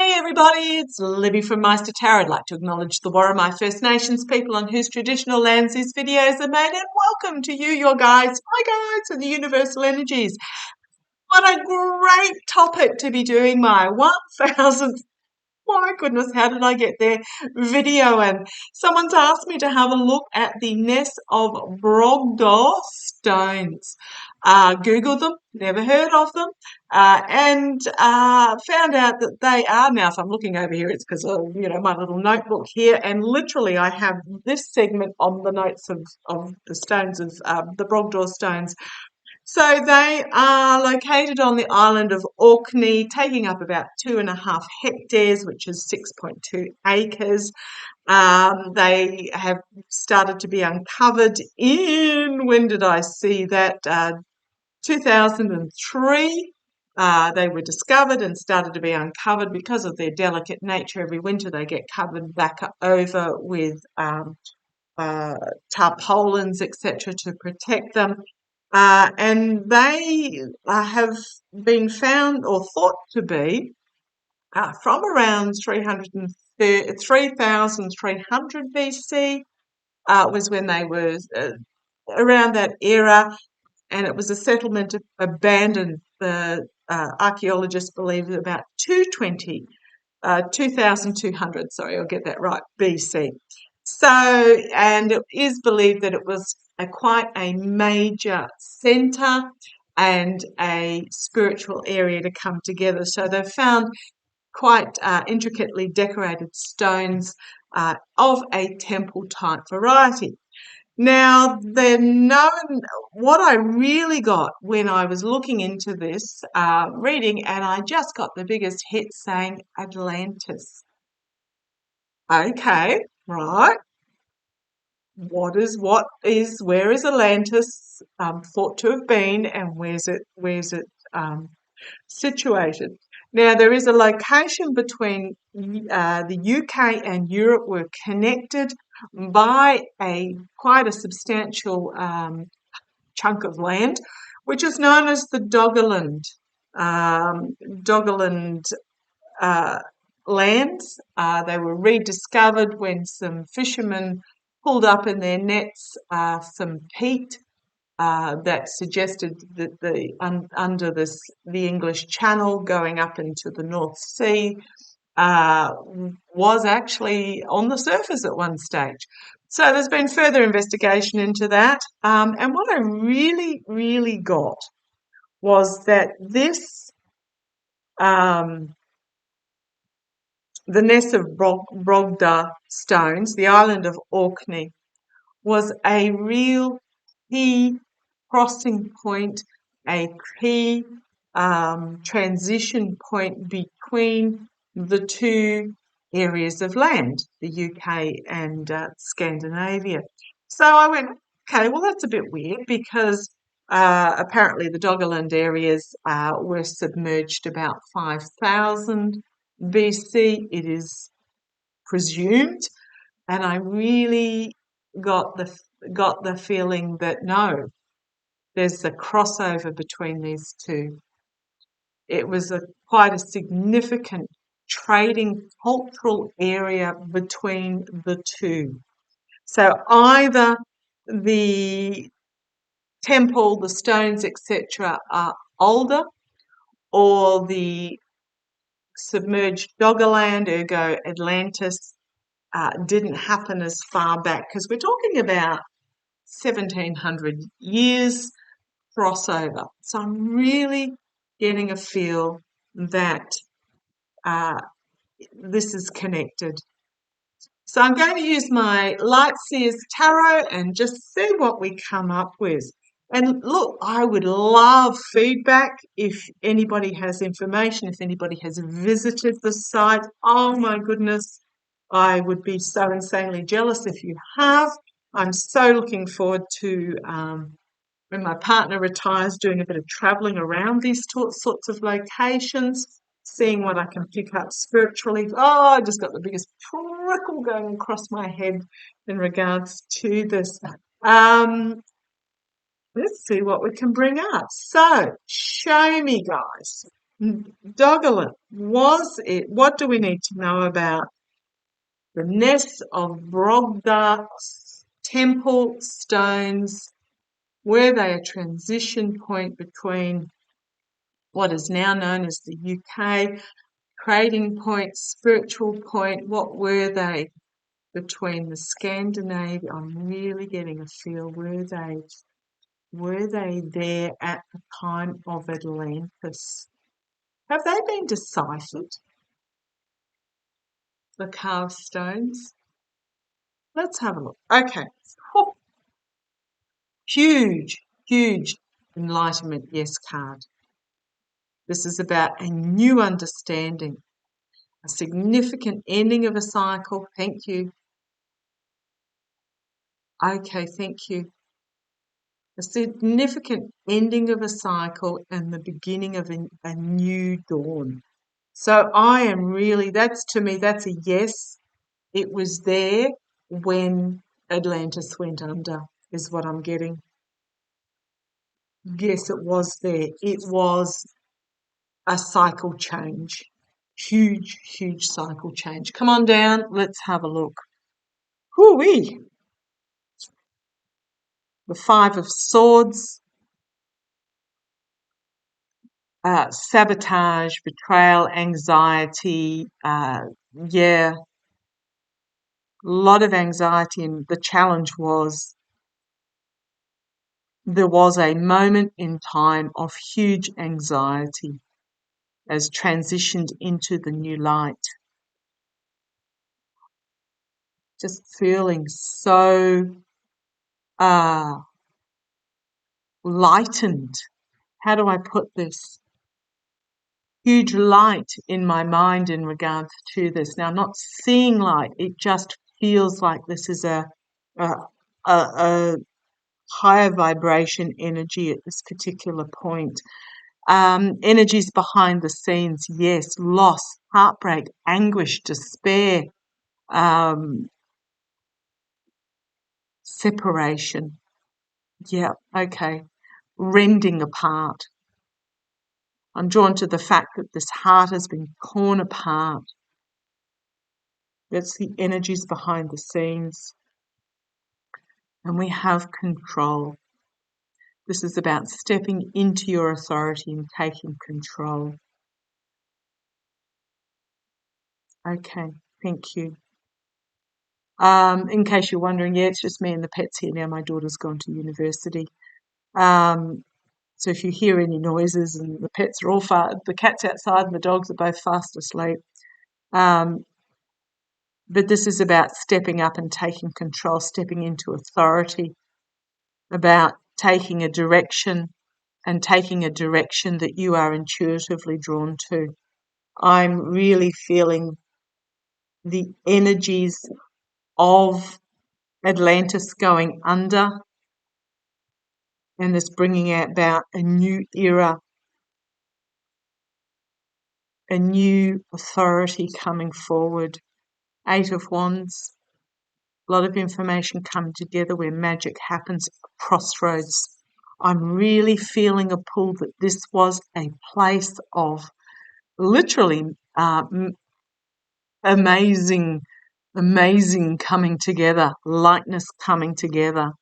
Hey everybody, it's Libby from Meister Tarot. I'd like to acknowledge the Warramai First Nations people on whose traditional lands these videos are made, and welcome to you, your guides, my guides, and the universal energies. What a great topic to be doing my 1000th, my goodness, how did I get there, video. And someone's asked me to have a look at the Ness of Brodgar stones. Googled them, never heard of them, and found out that they are now. So I'm looking over here, it's because of, my little notebook here, and literally I have this segment on the notes of the stones of the Brodgar stones. So they are located on the island of Orkney, taking up about 2.5 hectares, which is 6.2 acres. They have started to be uncovered in, when did I see that? 2003. They were discovered and started to be uncovered because of their delicate nature. Every winter they get covered back over with tarpaulins, etc., to protect them. And they have been found or thought to be from around 3,300 BC was when they were around that era, and it was a settlement abandoned. The archaeologists believe about 2,200, sorry, I'll get that right, BC. So, and it is believed that it was quite a major centre and a spiritual area to come together. So they've found quite intricately decorated stones of a temple type variety. Now, what I really got when I was looking into this reading, and I just got the biggest hit saying Atlantis. Okay, right. Where is Atlantis thought to have been, and where's it situated? Now, there is a location between the UK and Europe. We're connected by quite a substantial chunk of land, which is known as the Doggerland lands. They were rediscovered when some fishermen pulled up in their nets some peat that suggested that under the English Channel going up into the North Sea was actually on the surface at one stage. So there's been further investigation into that. And what I really, really got was that the Ness of Brodgar stones, the island of Orkney, was a real key crossing point, a key transition point between the two areas of land, the UK and Scandinavia. So I went, okay, well, that's a bit weird because apparently the Doggerland areas were submerged about 5,000 BC, it is presumed. And I really got the feeling that no, there's a crossover between these two. It was quite a significant trading cultural area between the two. So either the temple, the stones, etc., are older, or the submerged Doggerland, ergo Atlantis, didn't happen as far back, because we're talking about 1700 years crossover. So I'm really getting a feel that this is connected. So I'm going to use my Light Seers Tarot and just see what we come up with. And look, I would love feedback if anybody has information, if anybody has visited the site. Oh my goodness, I would be so insanely jealous if you have. I'm so looking forward to when my partner retires, doing a bit of travelling around these sorts of locations, seeing what I can pick up spiritually. Oh, I just got the biggest prickle going across my head in regards to this. Let's see what we can bring up. So, show me, guys. Doggerland, was it? What do we need to know about the Ness of Brodgar temple stones? Were they a transition point between what is now known as the UK, trading point, spiritual point? What were they between the Scandinavia? I'm really getting a feel. Were they there at the time of Atlantis? Have they been deciphered, the carved stones? Let's have a look. Okay. Oh, huge, huge enlightenment yes card. This is about a new understanding, a significant ending of a cycle. Thank you. Okay, thank you. A significant ending of a cycle and the beginning of a new dawn. So I am really, to me, that's a yes. It was there when Atlantis went under, is what I'm getting. Yes, it was there. It was a cycle change. Huge, huge cycle change. Come on down. Let's have a look. Hoo-wee. The Five of Swords. Sabotage, betrayal, anxiety. Yeah, a lot of anxiety. And the challenge was there was a moment in time of huge anxiety as transitioned into the new light. Just feeling so lightened. How do I put this? Huge light in my mind in regards to this. Now, I'm not seeing light. It just feels like this is a higher vibration energy at this particular point. Energies behind the scenes, yes, loss, heartbreak, anguish, despair, separation. Yeah, okay. Rending apart. I'm drawn to the fact that this heart has been torn apart. That's the energies behind the scenes. And we have control. This is about stepping into your authority and taking control. Okay, thank you. In case you're wondering, yeah, it's just me and the pets here now. My daughter's gone to university. So if you hear any noises and the pets are all the cat's outside and the dogs are both fast asleep. But this is about stepping up and taking control, stepping into authority, about taking a direction and taking a direction that you are intuitively drawn to. I'm really feeling the energies of Atlantis going under and this bringing about a new era, a new authority coming forward. Eight of Wands, a lot of information coming together where magic happens at a crossroads. I'm really feeling a pull that this was a place of literally amazing coming together, lightness coming together.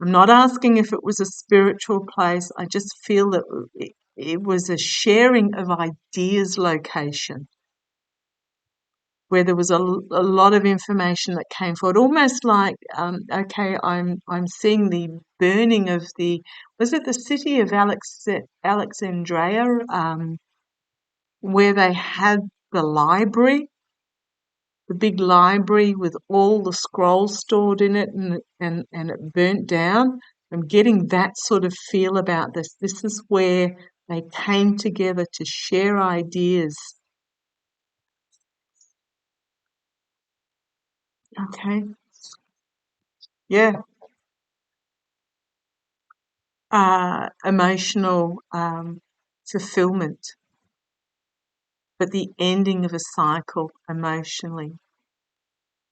I'm not asking if it was a spiritual place. I just feel that it was a sharing of ideas location where there was a lot of information that came forward, almost like, okay, I'm seeing the burning of was it the city of Alexandria, where they had the library, the big library with all the scrolls stored in it, and it burnt down. I'm getting that sort of feel about this. This is where they came together to share ideas. Okay. Yeah. Emotional fulfillment, but the ending of a cycle emotionally.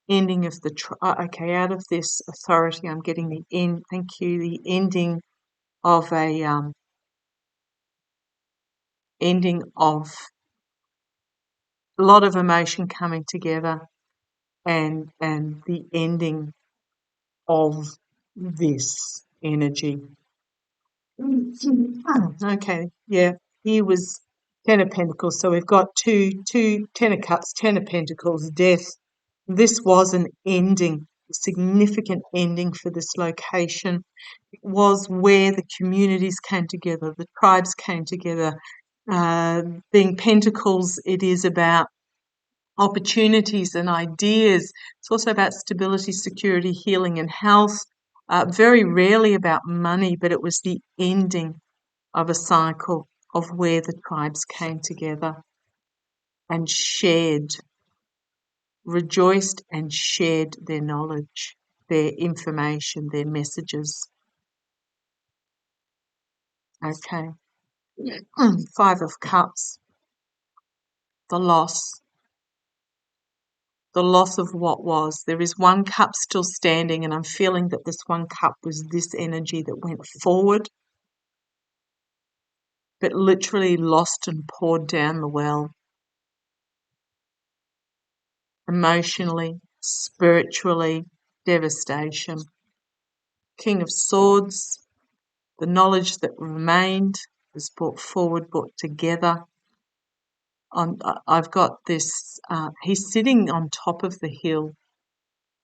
Ending of okay, out of this authority, I'm getting the end. Thank you. The ending of a ending of a lot of emotion coming together, and the ending of this energy. Okay, yeah, here was Ten of Pentacles. So we've got two Ten of Cups, Ten of Pentacles, Death. This was an ending, a significant ending for this location. It was where the communities came together, the tribes came together. Being Pentacles, it is about opportunities and ideas. It's also about stability, security, healing, and health. Very rarely about money, but it was the ending of a cycle of where the tribes came together and shared, rejoiced and shared their knowledge, their information, their messages. Okay. Five of Cups, the loss. The loss of what was. There is one cup still standing, and I'm feeling that this one cup was this energy that went forward, but literally lost and poured down the well. Emotionally, spiritually, devastation. King of Swords, the knowledge that remained was brought forward, brought together. I've got this, he's sitting on top of the hill,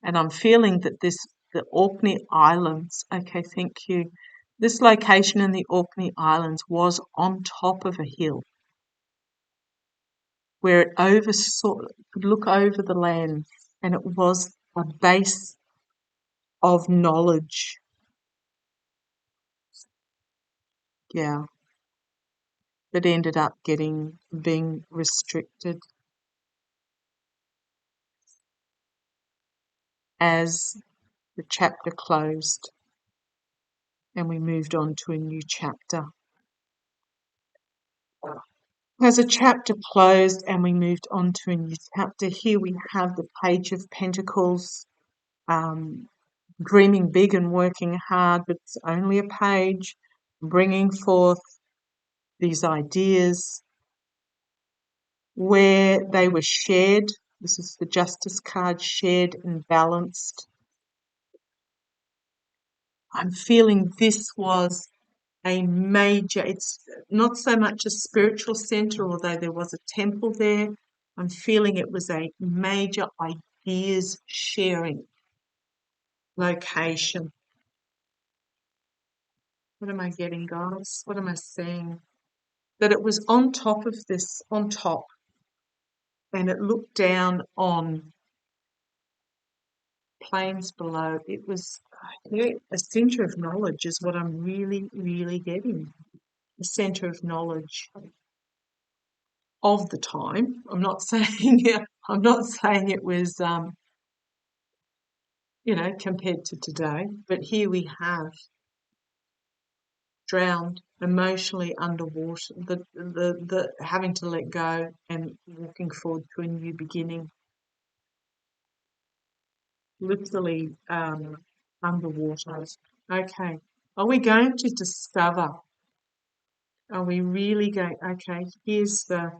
and I'm feeling that the Orkney Islands, okay, thank you. This location in the Orkney Islands was on top of a hill where it could look over the land, and it was a base of knowledge. Yeah, that ended up being restricted as the chapter closed and we moved on to a new chapter. As a chapter closed and we moved on to a new chapter, here we have the Page of Pentacles, dreaming big and working hard, but it's only a page, bringing forth these ideas where they were shared. This is the Justice card, shared and balanced. I'm feeling this was a major, it's not so much a spiritual center, although there was a temple there. I'm feeling it was a major ideas sharing location. What am I getting, guys? What am I seeing? That it was on top of this, on top, and it looked down on planes below. It was a center of knowledge is what I'm really, really getting. A center of knowledge of the time. I'm not saying it was compared to today, but here we have drowned, emotionally underwater, the having to let go and walking forward to a new beginning. Literally underwater. Okay. Are we going to discover? Are we really going? Okay, here's the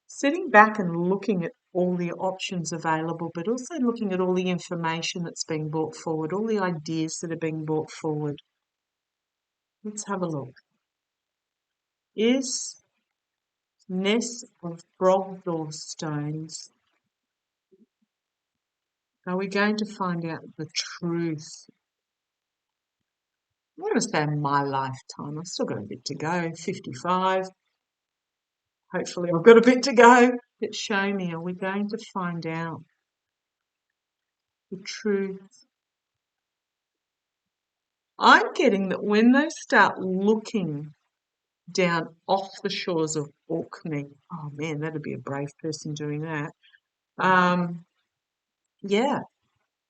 sitting back and looking at all the options available, but also looking at all the information that's being brought forward, all the ideas that are being brought forward. Let's have a look. Is Ness of Brodgar stones. Are we going to find out the truth? I'm going to say in my lifetime. I've still got a bit to go, 55. Hopefully I've got a bit to go. But show me, are we going to find out the truth? I'm getting that when they start looking down off the shores of Orkney, oh man, that'd be a brave person doing that. Yeah,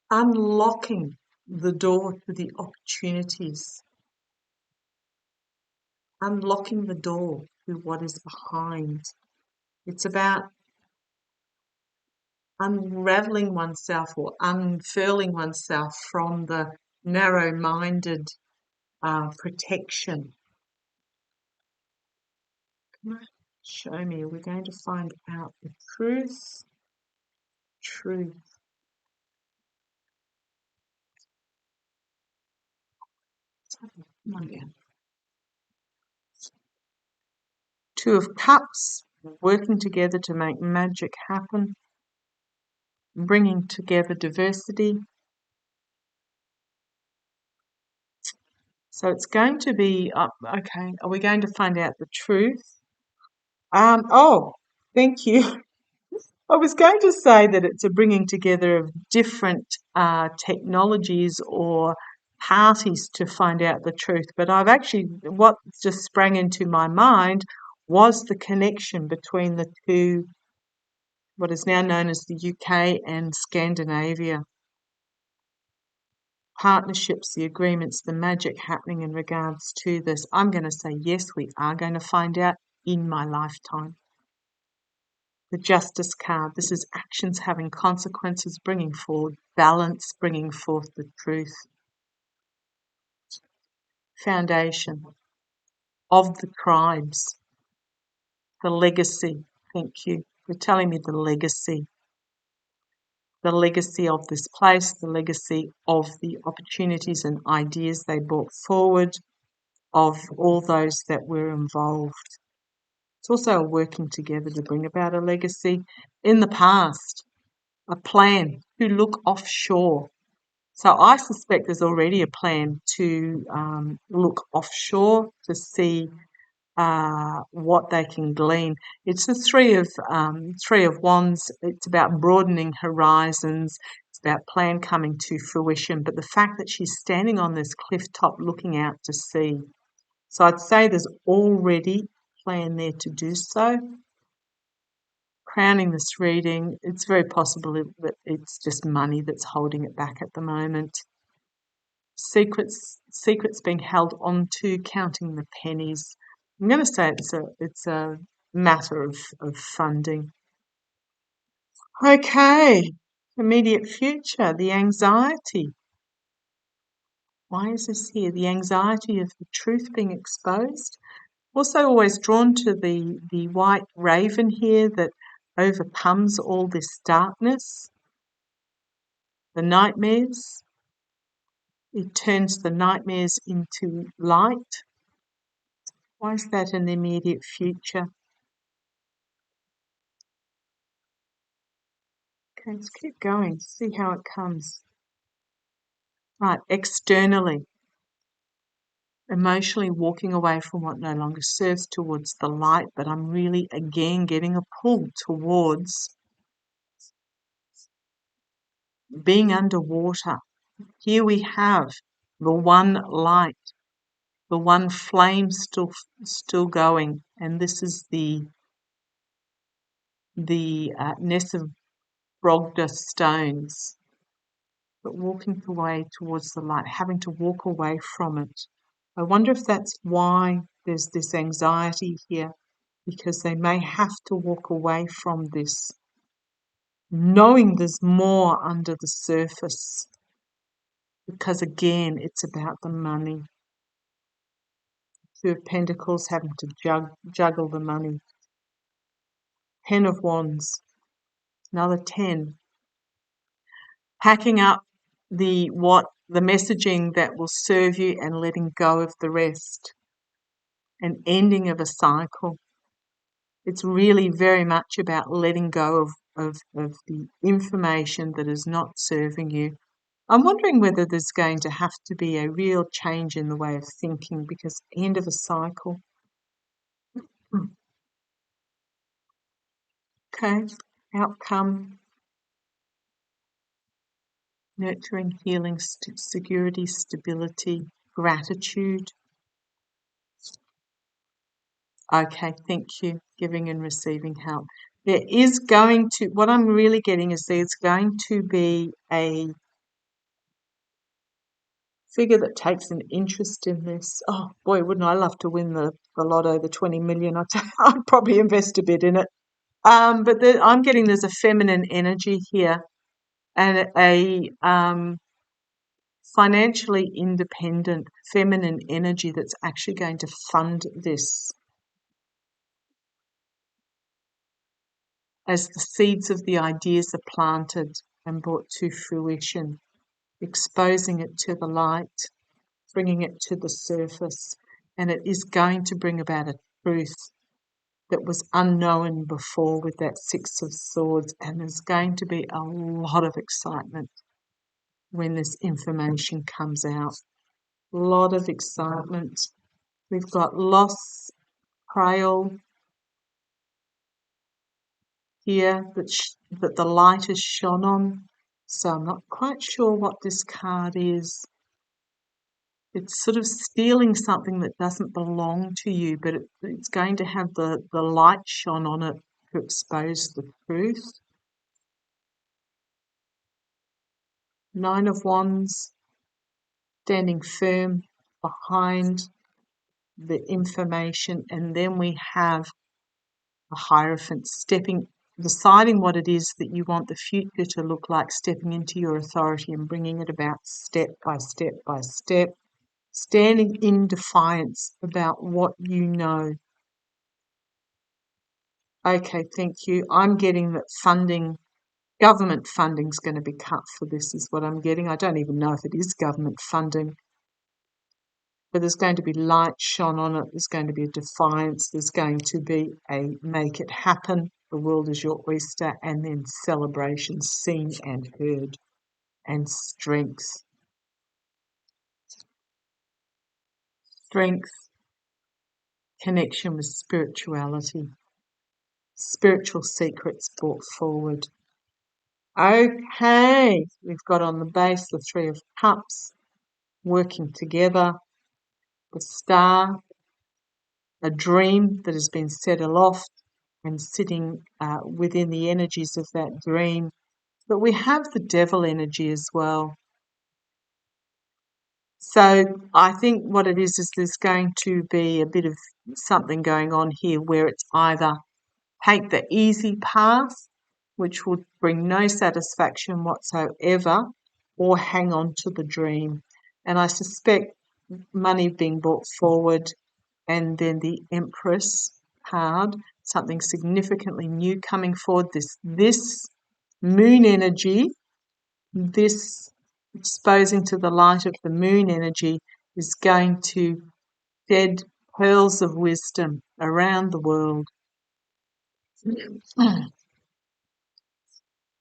unlocking the door to the opportunities, unlocking the door to what is behind. It's about unraveling oneself or unfurling oneself from the narrow-minded protection. Show me. We're going to find out the truth. Truth. Come on down. Two of Cups, working together to make magic happen, bringing together diversity. So it's going to be, okay, are we going to find out the truth? Oh, thank you. I was going to say that it's a bringing together of different technologies or parties to find out the truth, but what just sprang into my mind was the connection between the two, what is now known as the UK and Scandinavia. Partnerships, the agreements, the magic happening in regards to this. I'm going to say yes, we are going to find out in my lifetime. The Justice card. This is actions having consequences, bringing forward balance, bringing forth the truth. Foundation of the tribes. The legacy. Thank you for telling me the legacy. The legacy of this place, the legacy of the opportunities and ideas they brought forward, of all those that were involved. It's also a working together to bring about a legacy. In the past, a plan to look offshore. So I suspect there's already a plan to look offshore to see what they can glean. It's the three of wands. It's about broadening horizons. It's about plan coming to fruition. But the fact that she's standing on this cliff top looking out to sea. So I'd say there's already a plan there to do so. Crowning this reading, it's very possible that it's just money that's holding it back at the moment. Secrets being held onto, counting the pennies. I'm going to say it's a matter of funding. Okay, immediate future, the anxiety. Why is this here? The anxiety of the truth being exposed. Also always drawn to the white raven here that overcomes all this darkness. The nightmares. It turns the nightmares into light. Why is that in the immediate future? Okay, let's keep going, see how it comes. Right, externally. Emotionally walking away from what no longer serves towards the light, but I'm really, again, getting a pull towards being underwater. Here we have the one light, the one flame still going, and this is the Ness of Brodgar stones, but walking away towards the light, having to walk away from it. I wonder if that's why there's this anxiety here, because they may have to walk away from this, knowing there's more under the surface, because again, it's about the money. Two of Pentacles having to juggle the money. Ten of Wands, another 10. Packing up the messaging that will serve you and letting go of the rest. An ending of a cycle. It's really very much about letting go of the information that is not serving you. I'm wondering whether there's going to have to be a real change in the way of thinking, because end of a cycle. Okay, outcome. Nurturing, healing, security, stability, gratitude. Okay, thank you. Giving and receiving help. There is going to, what I'm really getting is there's going to be a figure that takes an interest in this. Oh boy, wouldn't I love to win the lotto, the 20 million. I'd probably invest a bit in it. But I'm getting there's a feminine energy here and a financially independent feminine energy that's actually going to fund this. as the seeds of the ideas are planted and brought to fruition, exposing it to the light, bringing it to the surface, and it is going to bring about a truth that was unknown before with that Six of Swords, and there's going to be a lot of excitement when this information comes out. A lot of excitement. We've got loss, betrayal here that the light is shone on. So I'm not quite sure what this card is. It's sort of stealing something that doesn't belong to you, but it's going to have the light shone on it to expose the truth. Nine of Wands, standing firm behind the information, and then we have a Hierophant deciding what it is that you want the future to look like, stepping into your authority and bringing it about step by step by step, standing in defiance about what you know. Okay, thank you. I'm getting that government funding is going to be cut for this, is what I'm getting. I don't even know if it is government funding. But there's going to be light shone on it, there's going to be a defiance, there's going to be a make it happen, the world is your oyster, and then celebrations seen and heard, and strength. Strength, connection with spirituality, spiritual secrets brought forward. Okay, we've got on the base the Three of Cups, working together, the Star, a dream that has been set aloft and sitting within the energies of that dream. But we have the devil energy as well. So I think what it is there's going to be a bit of something going on here where it's either take the easy path, which would bring no satisfaction whatsoever, or hang on to the dream. And I suspect money being brought forward, and then the Empress card, something significantly new coming forward. This moon energy, this exposing to the light of the moon energy is going to shed pearls of wisdom around the world.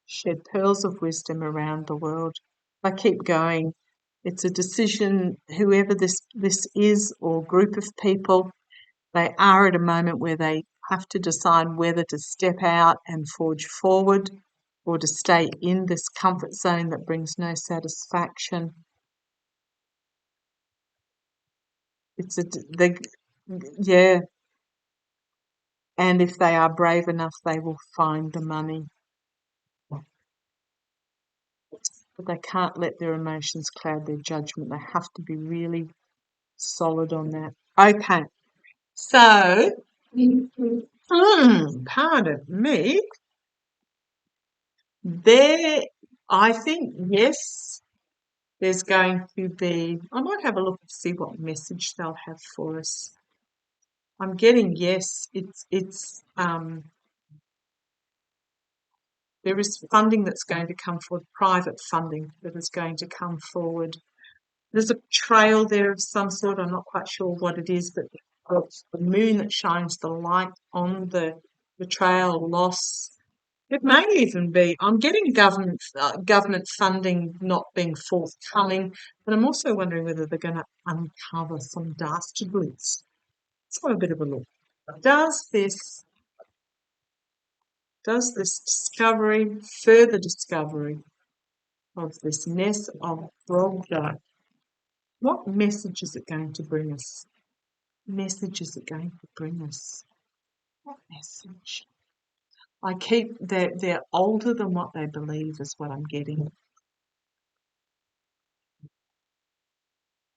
Shed pearls of wisdom around the world. I keep going. It's a decision, whoever this is or group of people, they are at a moment where they have to decide whether to step out and forge forward or to stay in this comfort zone that brings no satisfaction. Yeah, and if they are brave enough, they will find the money. But they can't let their emotions cloud their judgment. They have to be really solid on that. Okay, so, pardon me, I think, yes, there's going to be, I might have a look and see what message they'll have for us. I'm getting yes, there is funding that's going to come forward, private funding that is going to come forward. There's a trail there of some sort, I'm not quite sure what it is, but it's the moon that shines the light on the trail, loss. It may even be, I'm getting government funding not being forthcoming, but I'm also wondering whether they're going to uncover some dastardies. Let's have a bit of a look. Does this further discovery of this Ness of Brodgar, what message is it going to bring us? Message is it going to bring us? What message? They're older than what they believe is what I'm getting.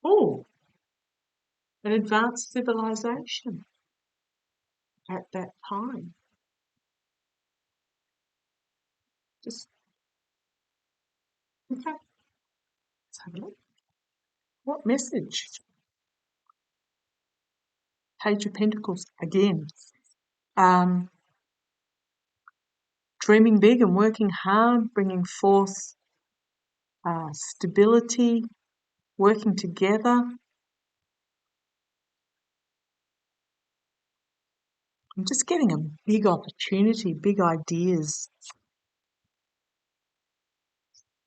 Oh, an advanced civilization at that time. Just, okay, let's have a look. What message? Page of Pentacles again. dreaming big and working hard, bringing forth stability, working together. I'm just getting a big opportunity, big ideas.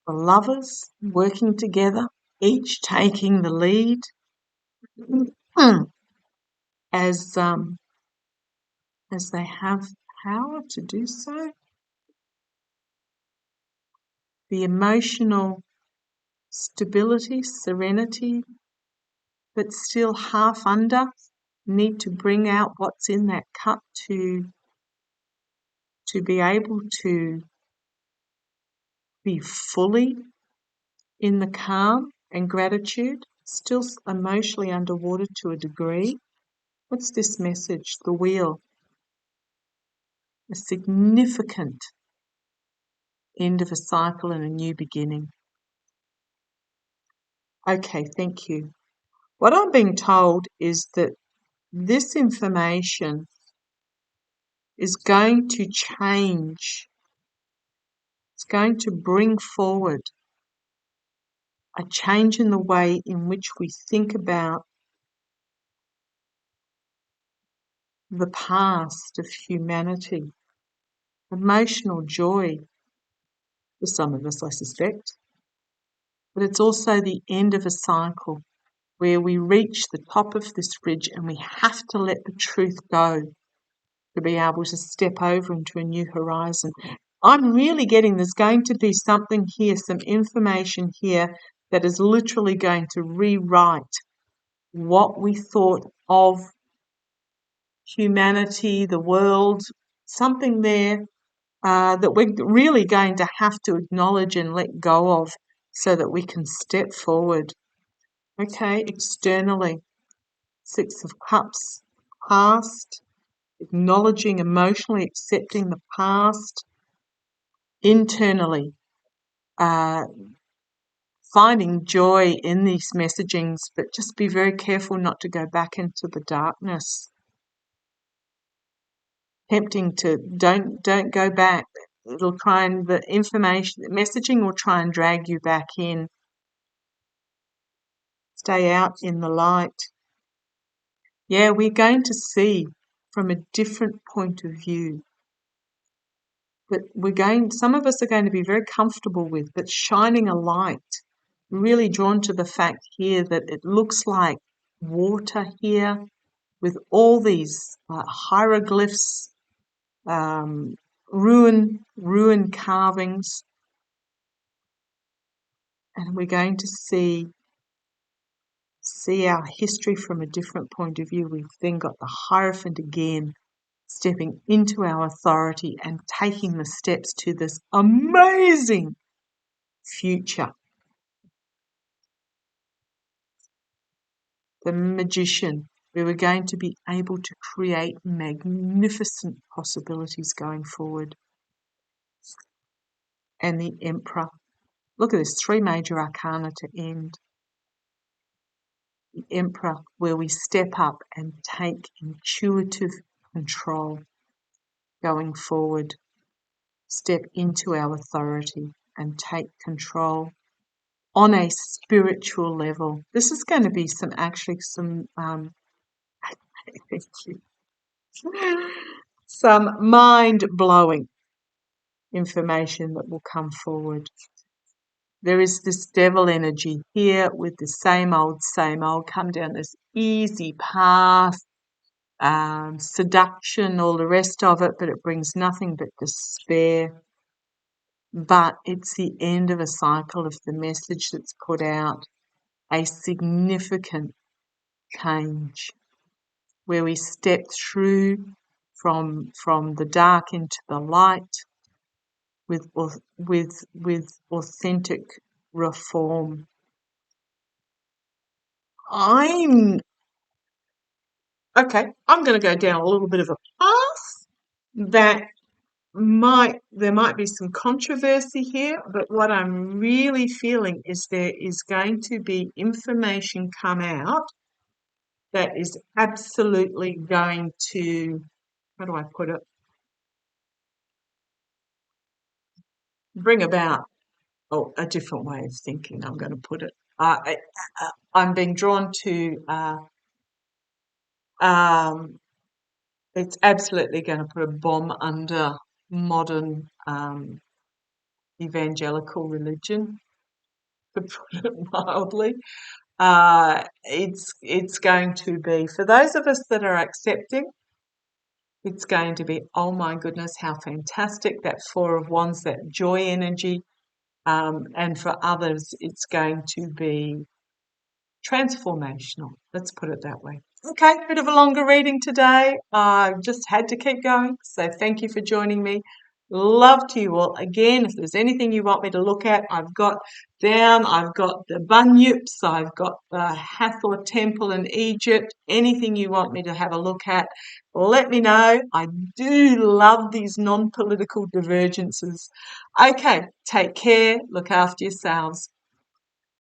The lovers working together, each taking the lead as they have power to do so. The emotional stability, serenity, but still half under, need to bring out what's in that cup to be able to be fully in the calm and gratitude, still emotionally underwater to a degree. What's this message? The wheel. A significant end of a cycle and a new beginning. Okay, thank you. What I'm being told is that this information is going to change. It's going to bring forward a change in the way in which we think about the past of humanity. Emotional joy for some of us, I suspect. But it's also the end of a cycle where we reach the top of this ridge and we have to let the truth go to be able to step over into a new horizon. I'm really getting there's going to be something here, some information here that is literally going to rewrite what we thought of humanity, the world, something there that we're really going to have to acknowledge and let go of so that we can step forward. Okay, externally, Six of Cups, past, acknowledging, emotionally accepting the past. Internally, finding joy in these messagings, but just be very careful not to go back into the darkness. Tempting to don't go back. It'll try and the information, the messaging will try and drag you back in. Stay out in the light. Yeah, we're going to see from a different point of view that some of us are going to be very comfortable with, but shining a light. Really drawn to the fact here that it looks like water here with all these hieroglyphs, ruin carvings, and we're going to see our history from a different point of view. We've then got the Hierophant again, stepping into our authority and taking the steps to this amazing future. The Magician, where we're going to be able to create magnificent possibilities going forward. And the Emperor. Look at this, 3 major arcana to end. The Emperor, where we step up and take intuitive control going forward. Step into our authority and take control on a spiritual level. This is going to be some thank you, some mind-blowing information that will come forward. There is this devil energy here with the same old, come down this easy path, seduction, all the rest of it, but it brings nothing but despair. But it's the end of a cycle of the message that's put out, a significant change where we step through from the dark into the light with authentic reform. I'm going to go down a little bit of a path that there might be some controversy here, but what I'm really feeling is there is going to be information come out that is absolutely going to, how do I put it? bring about a different way of thinking. I'm going to put it. I'm being drawn to. Um, it's absolutely going to put a bomb under modern evangelical religion, to put it mildly. It's going to be, for those of us that are accepting, it's going to be, oh my goodness, how fantastic, that Four of Wands, that joy energy. And for others, it's going to be transformational. Let's put it that way. Okay, bit of a longer reading today. I just had to keep going. So thank you for joining me. Love to you all. Again, if there's anything you want me to look at, I've got the Bunyips, I've got the Hathor Temple in Egypt. Anything you want me to have a look at, let me know. I do love these non-political divergences. Okay, take care. Look after yourselves.